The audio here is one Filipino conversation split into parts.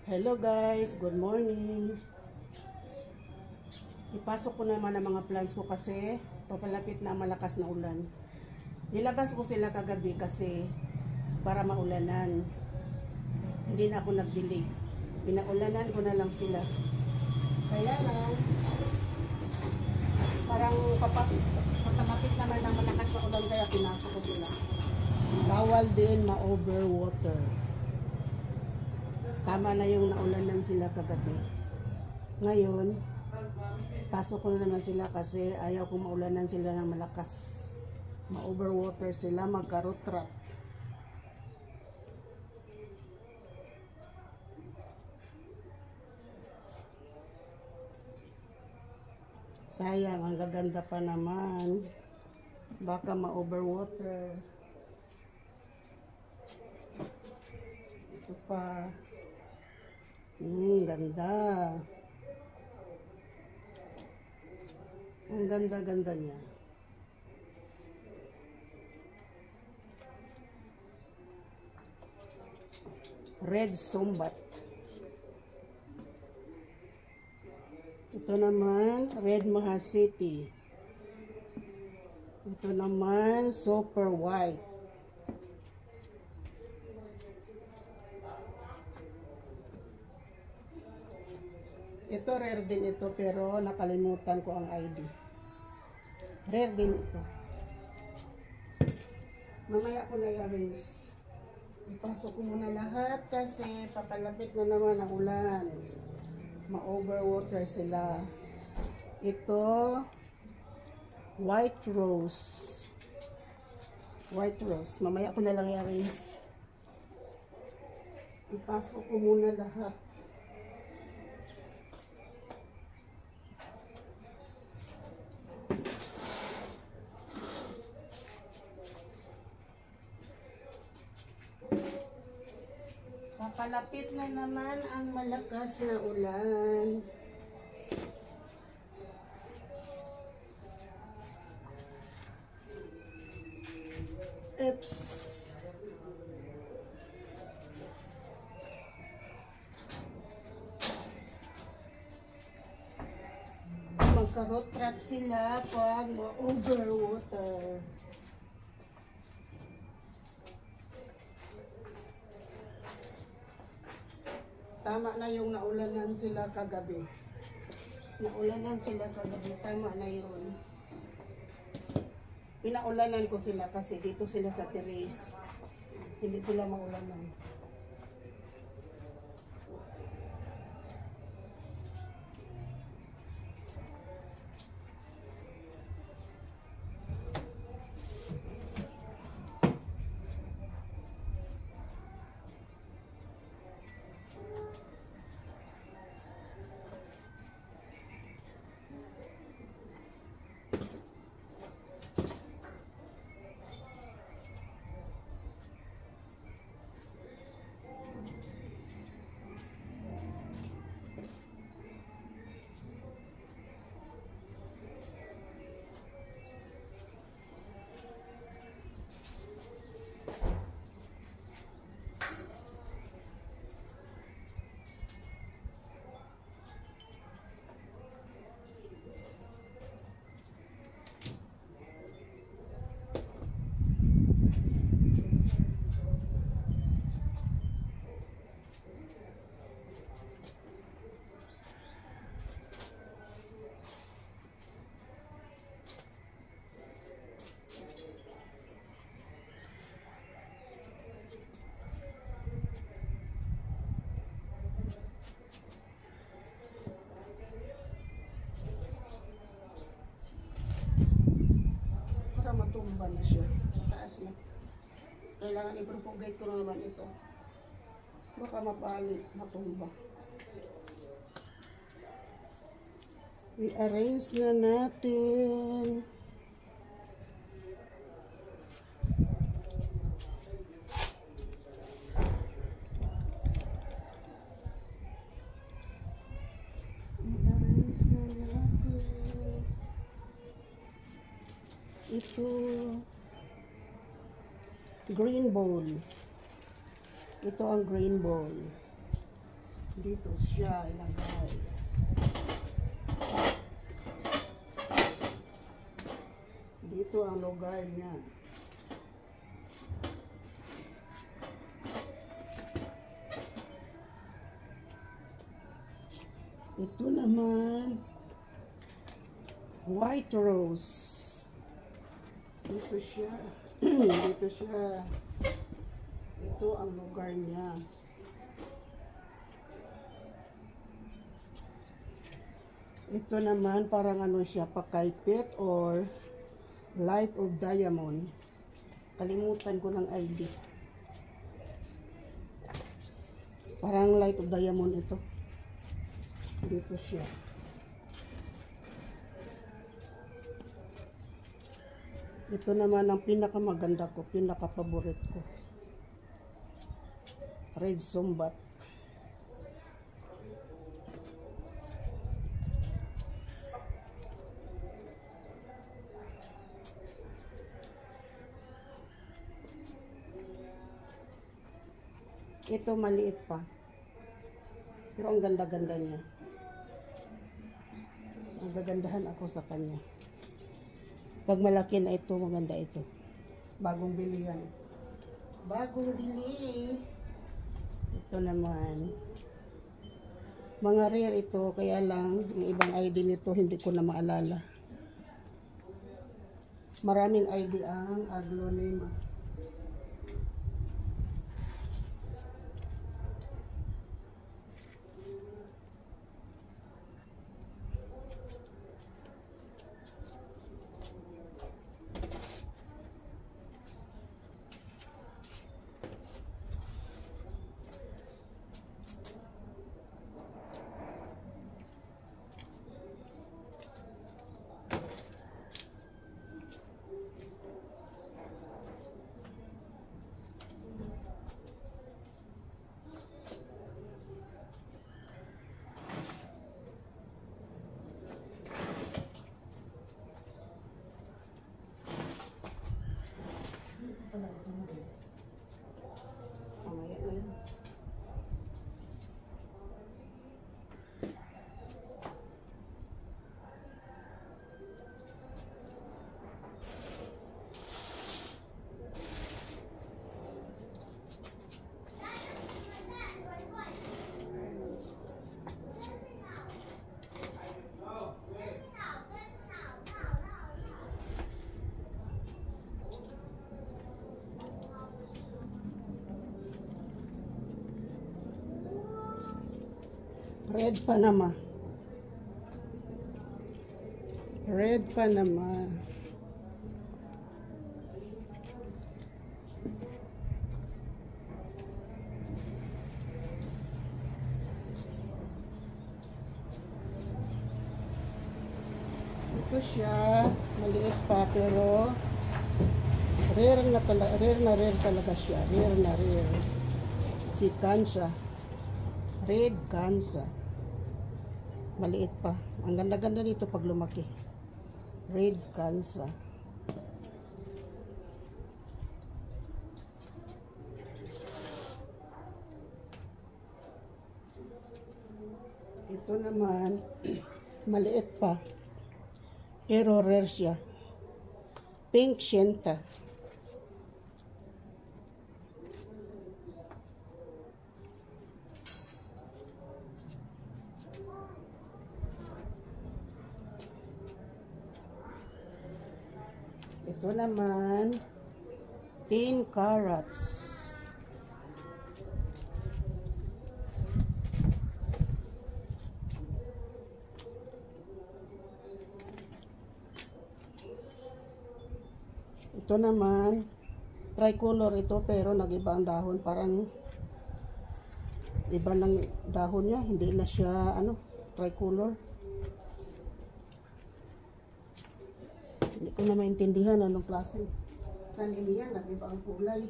Hello guys, good morning. Ipasok ko naman ang mga plants ko kasi papalapit na malakas na ulan. Nilabas ko sila kagabi kasi para maulanan. Hindi na ako nag-delay. Pinaulanan ko na lang sila. Kaya lang, parang papalapit naman ng malakas na ulan kaya pinasok ko sila. Bawal din ma-overwater. Tama na yung naulanan sila kagabi. Ngayon, pasok ko na naman sila kasi ayaw kong maulanan sila ng malakas. Ma-overwater sila, magka-root rot. Sayang, ang gaganda pa naman. Baka ma-overwater. Ito pa. Ganda. Ang ganda-ganda niya. Red Sombat. Ito naman, Red Mahasiti. Ito naman, Super White. Ito rare din ito pero nakalimutan ko ang ID. Rare din ito. Mamaya ko na i-arrange. Ipasok ko muna lahat kasi papalapit na naman ang ulan. Ma-overwater sila. Ito white rose. White rose. Mamaya ko na lang i-arrange. Ipasok ko muna lahat. Papalapit na naman ang malakas na ulan. Oops. Magka-root rot sila pag ma-overwater. Tama na yung naulanan sila kagabi. Naulanan sila kagabi. Tama na yun. Pinaulanan ko sila kasi dito sila sa terrace. Hindi sila maulanan. Matumba na siya. Mataas na. Kailangan i-propagate ko na naman ito. Baka mapali, matumba. I-arrange na natin. Ito green bowl. Ito ang green bowl. Dito siya ilagay. Dito ang lugar niya. Ito naman, white rose. Dito siya. Dito siya. Ito ang lugar niya. Ito naman, parang ano siya, pakaipit or light of diamond. Kalimutan ko ng ID. Parang light of diamond ito. Dito siya. Ito naman ang pinakamaganda ko, pinaka-favorite ko. Red Sumbat. Ito maliit pa. Pero ang ganda-ganda niya. Ang gagandahan ako sa kanya. Pag malaki na ito, maganda ito. Bagong bili yan. Bagong bili. Ito naman. Mga rare ito, kaya lang, yung ibang ID nito, hindi ko na maalala. Maraming ID ang Aglonema. Mamaya na yan. Red Panama. Red Panama. Ito siya, maliit pa pero rare na talaga siya. Rare na rare. Si Kansa. Red Kansa. Maliit pa. Ang ganda-ganda nito pag lumaki. Red Kansa. Ito naman, maliit pa. Pero rare siya. Pink Shenta. Ito naman, 10 carats. Ito naman, tricolor ito pero nag-iba ang dahon. Parang iba ng dahon niya. Hindi na siya tricolor. Hindi ko na maintindihan anong klase. Kanina nag-iba ang kulay.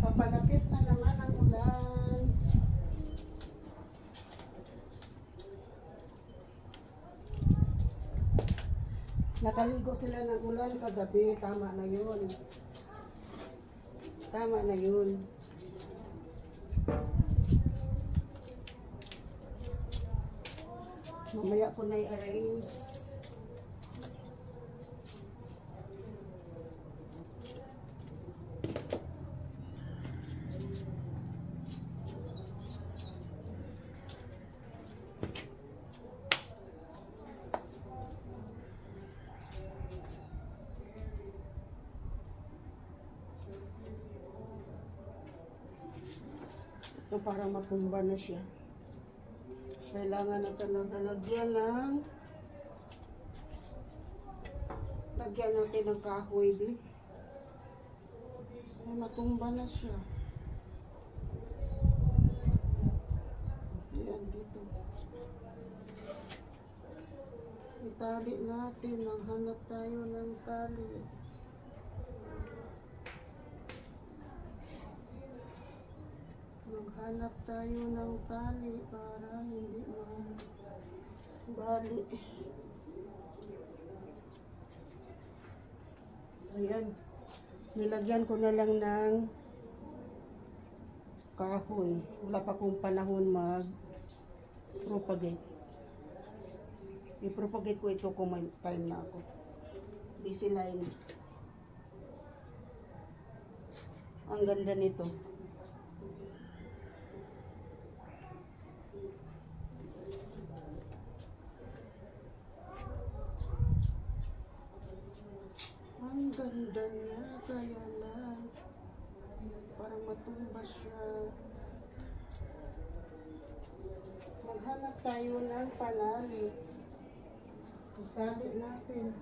Papalapit na naman ang ulan. Nakaligo sila ng ulan kagabi. Tama na yun. Tama na yun. Mamaya ko na i-arrange. So, para matumba na siya. Kailangan na talaga lagyan natin ng kahoy din. Ay, matumba na siya. Ayan, dito. Itali natin. Maghanap tayo ng tali. Maghanap tayo ng tali para hindi mabali. Ayan. Nilagyan ko na lang ng kahoy. Wala pa kong panahon mag-propagate. I-propagate ko ito kung may time na ako. Busy line. Ang ganda nito. Ang ganda niya, kaya lang parang matumba siya. Maghanap tayo ng panali. Tali natin.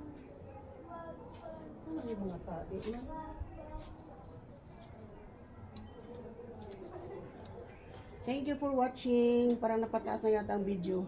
Ano yung mga tali na? Thank you for watching. Parang napataas na yata ang video.